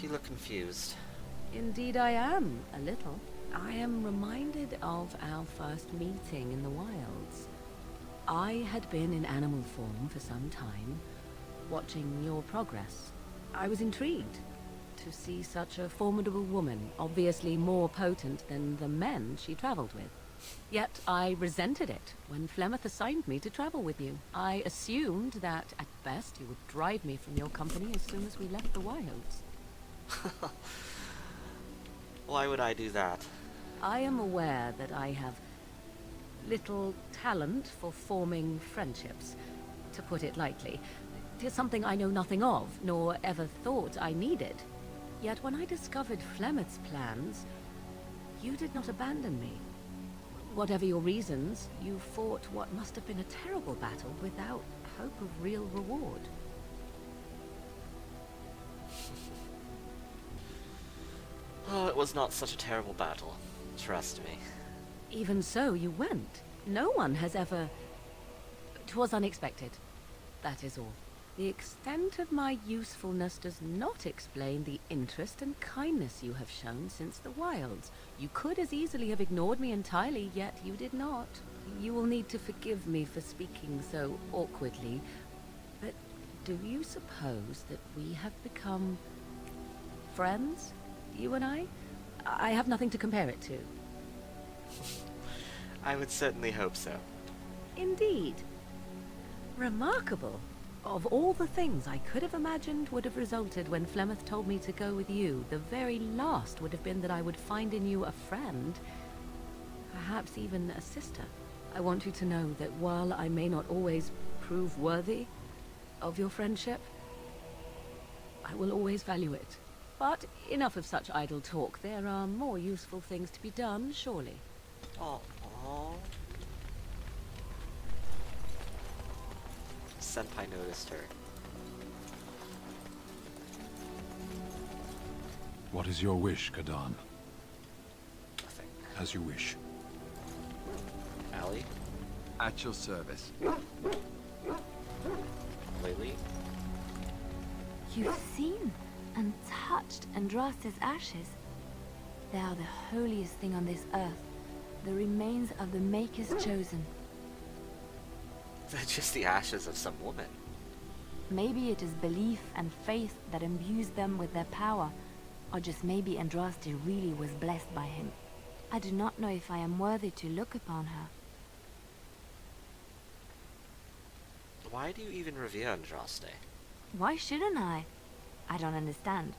You look confused. Indeed I am, a little. I am reminded of our first meeting in the wilds. I had been in animal form for some time, watching your progress. I was intrigued to see such a formidable woman, obviously more potent than the men she traveled with. Yet I resented it when Flemeth assigned me to travel with you. I assumed that, at best, you would drive me from your company as soon as we left the wilds. Why would I do that? I am aware that I have little talent for forming friendships, to put it lightly. It is something I know nothing of, nor ever thought I needed. Yet when I discovered Flemeth's plans, you did not abandon me. Whatever your reasons, you fought what must have been a terrible battle without hope of real reward. Oh, it was not such a terrible battle. Trust me. Even so, you went. No one has ever... 'Twas unexpected. That is all. The extent of my usefulness does not explain the interest and kindness you have shown since the wilds. You could as easily have ignored me entirely, yet you did not. You will need to forgive me for speaking so awkwardly, but do you suppose that we have become friends, you and I? I have nothing to compare it to. I would certainly hope so. Indeed. Remarkable. Of all the things I could have imagined would have resulted when Flemeth told me to go with you, the very last would have been that I would find in you a friend, perhaps even a sister. I want you to know that while I may not always prove worthy of your friendship, I will always value it. But enough of such idle talk. There are more useful things to be done, surely. Oh. Senpai noticed her. What is your wish, Kadan? Nothing. As you wish. Allie? At your service. Lately? You've seen and touched Andraste's ashes. They are the holiest thing on this earth, the remains of the Maker's chosen. They're just the ashes of some woman. Maybe it is belief and faith that imbues them with their power, or just maybe Andraste really was blessed by him. I do not know if I am worthy to look upon her. Why do you even revere Andraste? Why shouldn't I? I don't understand.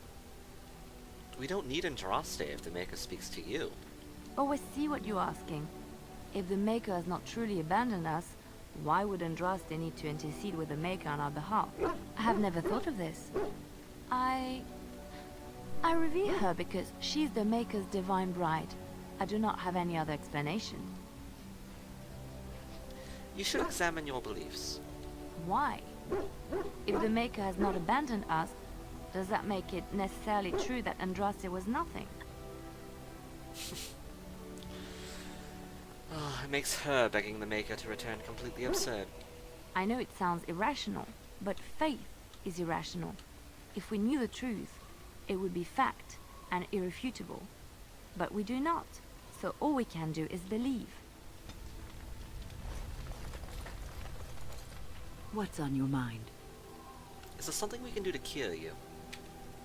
We don't need Andraste if the Maker speaks to you. Oh, I see what you're asking. If the Maker has not truly abandoned us, why would Andraste need to intercede with the Maker on our behalf? I have never thought of this. I revere her because she's the Maker's divine bride. I do not have any other explanation. You should examine your beliefs. Why? If the Maker has not abandoned us, does that make it necessarily true that Andraste was nothing? Oh, it makes her begging the Maker to return completely absurd. I know it sounds irrational, but faith is irrational. If we knew the truth, it would be fact and irrefutable. But we do not, so all we can do is believe. What's on your mind? Is there something we can do to cure you?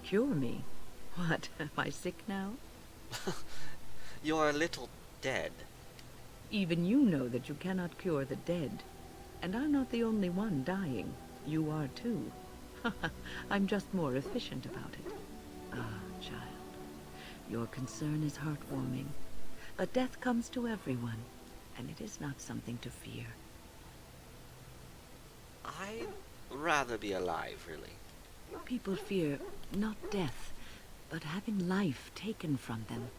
Cure me? What, am I sick now? You're a little dead. Even you know that you cannot cure the dead. And I'm not the only one dying. You are too. I'm just more efficient about it. Ah, child. Your concern is heartwarming. But death comes to everyone, and it is not something to fear. I'd rather be alive, really. People fear not death, but having life taken from them.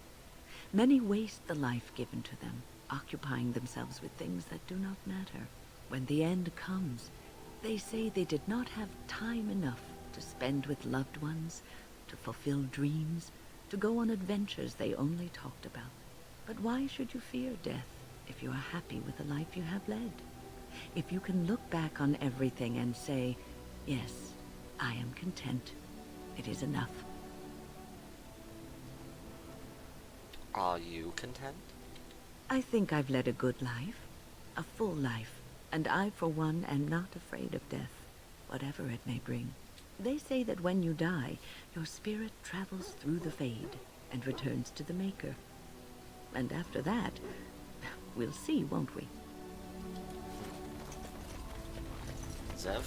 Many waste the life given to them, occupying themselves with things that do not matter. When the end comes, they say they did not have time enough to spend with loved ones, to fulfill dreams, to go on adventures they only talked about. But why should you fear death if you are happy with the life you have led? If you can look back on everything and say, yes, I am content, it is enough. Are you content? I think I've led a good life, a full life, and I, for one, am not afraid of death, whatever it may bring. They say that when you die, your spirit travels through the Fade and returns to the Maker. And after that, we'll see, won't we? Zev?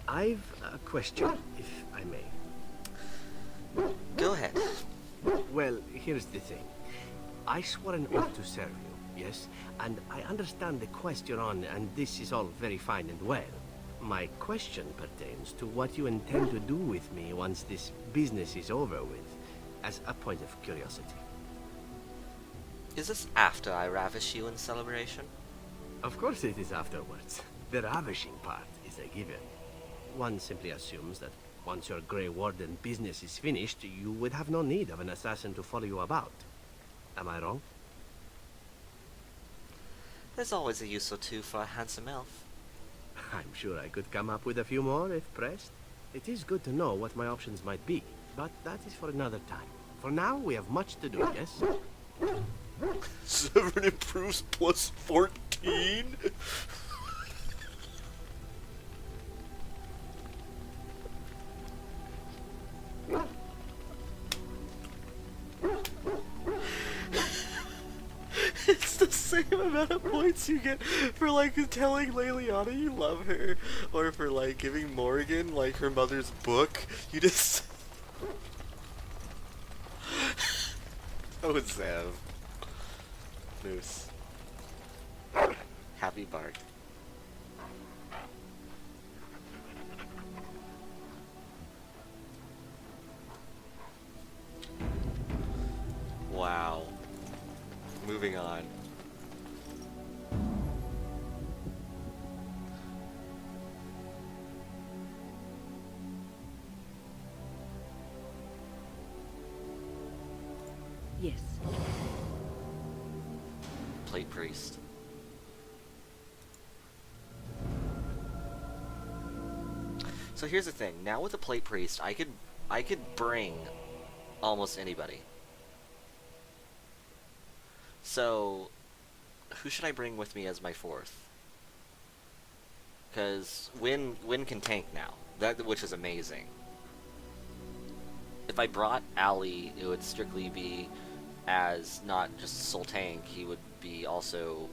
I've a question, if I may. Go ahead. Well, here's the thing. I swore an oath to serve you, yes? And I understand the quest you're on, and this is all very fine and well. My question pertains to what you intend to do with me once this business is over with, as a point of curiosity. Is this after I ravish you in celebration? Of course it is afterwards. The ravishing part is a given. One simply assumes that once your Grey Warden business is finished, you would have no need of an assassin to follow you about. Am I wrong? There's always a use or two for a handsome elf. I'm sure I could come up with a few more if pressed. It is good to know what my options might be, but that is for another time. For now, we have much to do, yes? 7 improves plus 14? It's the same amount of points you get for like telling Leliana you love her, or for like giving Morgan like her mother's book. You just oh, Zev. Moose. Happy Bard. Wow. Moving on. Yes. Plate Priest. So here's the thing. Now with the Plate Priest, I could bring almost anybody. So who should I bring with me as my fourth? Because Win can tank now, which is amazing. If I brought Ali, it would strictly be as not just soul tank. He would be also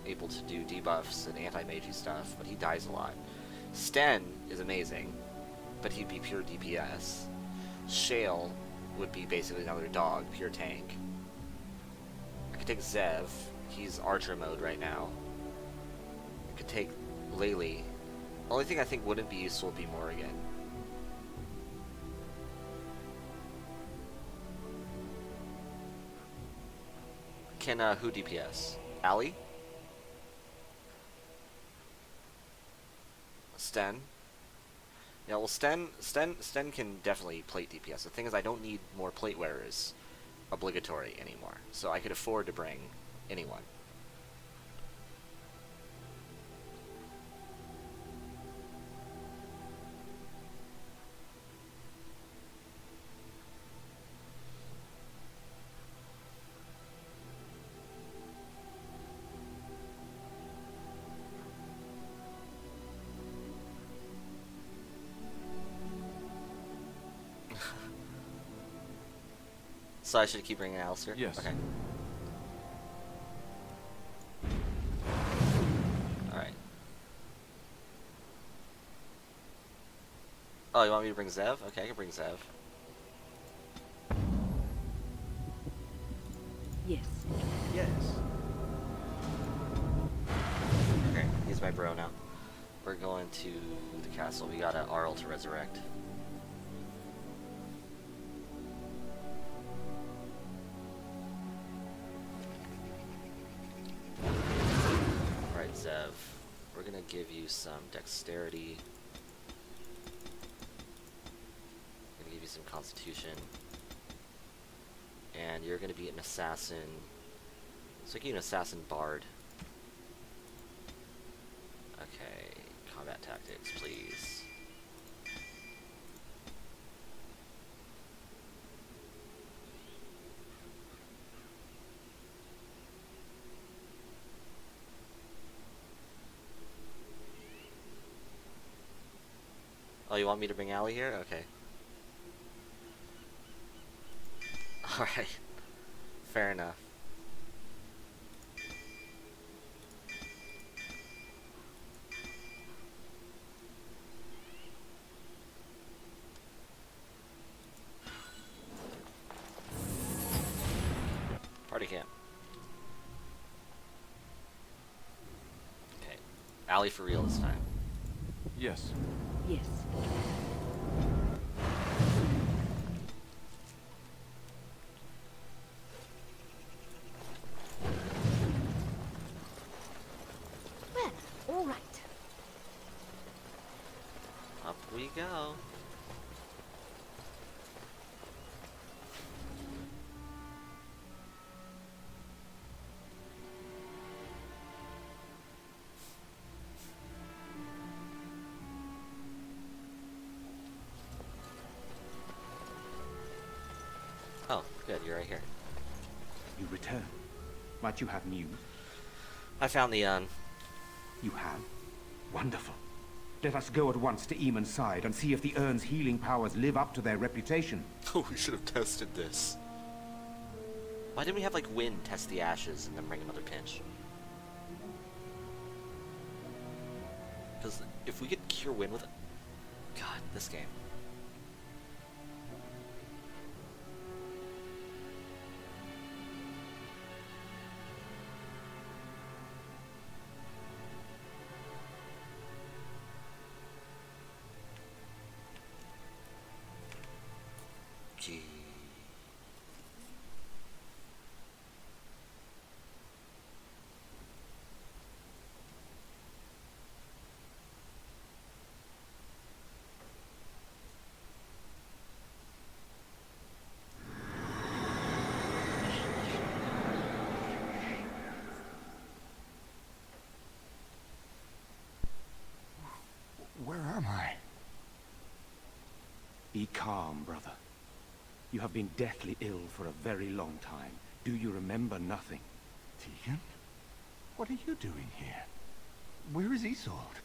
able to do debuffs and anti-magey stuff, but he dies a lot. Sten is amazing, but he'd be pure DPS. Shale would be basically another dog, pure tank. I could take Zev, he's archer mode right now. I could take Laylee. Only thing I think wouldn't be useful would be Morrigan. Can who DPS? Ali? Sten? Yeah, well Sten can definitely plate DPS. The thing is I don't need more plate wearers obligatory anymore. So I could afford to bring anyone. So I should keep bringing Alistair? Yes. Okay. Alright. Oh, you want me to bring Zev? Okay, I can bring Zev. Yes. Yes. Okay, he's my bro now. We're going to the castle. We got an Arl to resurrect. Alright, Zev. We're gonna give you some dexterity. Gonna give you some constitution. And you're gonna be an assassin. So give you an assassin bard. Okay, combat tactics, please. you want me to bring Allie here? Okay. Alright. Fair enough. Party camp. Okay. Allie for real this time. Yes. Yes. Well, all right. Up we go. Oh, good, you're right here. You return. Might you have news? I found the urn. You have? Wonderful. Let us go at once to Eamon's side and see if the urn's healing powers live up to their reputation. Oh, we should have tested this. Why didn't we have, like, Wynn test the ashes and then bring another pinch? Because if we could cure Wynn with it... God, this game. Gee. Where am I? Be calm, brother. You have been deathly ill for a very long time. Do you remember nothing? Tegan? What are you doing here? Where is Isolde?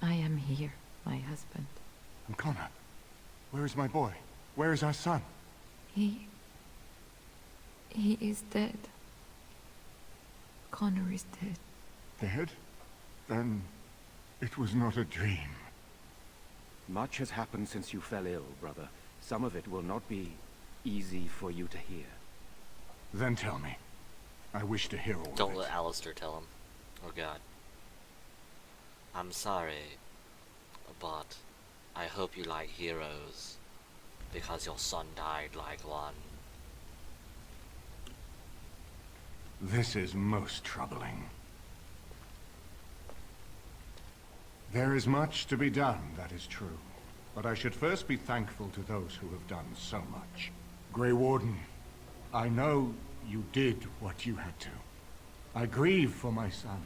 I am here, my husband. And Connor? Where is my boy? Where is our son? He is dead. Connor is dead. Dead? Then it was not a dream. Much has happened since you fell ill, brother. Some of it will not be easy for you to hear. Then tell me. I wish to hear all Don't of it. let Alistair tell him. Oh god. I'm sorry, but I hope you like heroes, because your son died like one. This is most troubling. There is much to be done, that is true. But I should first be thankful to those who have done so much. Grey Warden, I know you did what you had to. I grieve for my son.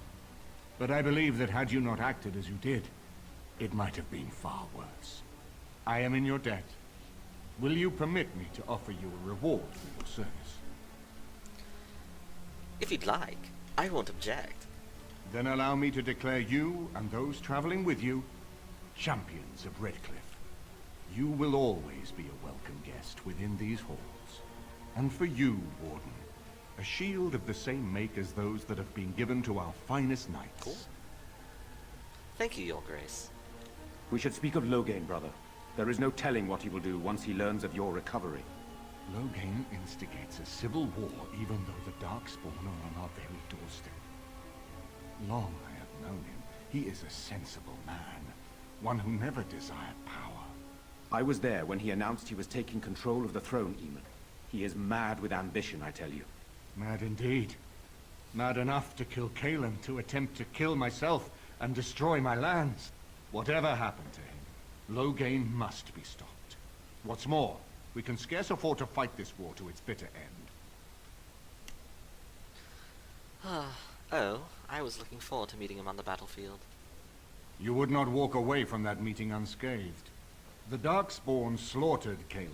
But I believe that had you not acted as you did, it might have been far worse. I am in your debt. Will you permit me to offer you a reward for your service? If you'd like, I won't object. Then allow me to declare you and those traveling with you champions of Redcliffe. You will always be a welcome guest within these halls. And for you, Warden, a shield of the same make as those that have been given to our finest knights. Cool. Thank you, Your Grace. We should speak of Loghain, brother. There is no telling what he will do once he learns of your recovery. Loghain instigates a civil war even though the Darkspawn are on our very doorstep. Long I have known him. He is a sensible man, one who never desired power. I was there when he announced he was taking control of the throne, Eamon. He is mad with ambition, I tell you. Mad indeed. Mad enough to kill Cailan, to attempt to kill myself and destroy my lands. Whatever happened to him, Loghain must be stopped. What's more, we can scarce afford to fight this war to its bitter end. Oh, I was looking forward to meeting him on the battlefield. You would not walk away from that meeting unscathed. The Darkspawn slaughtered Cailan,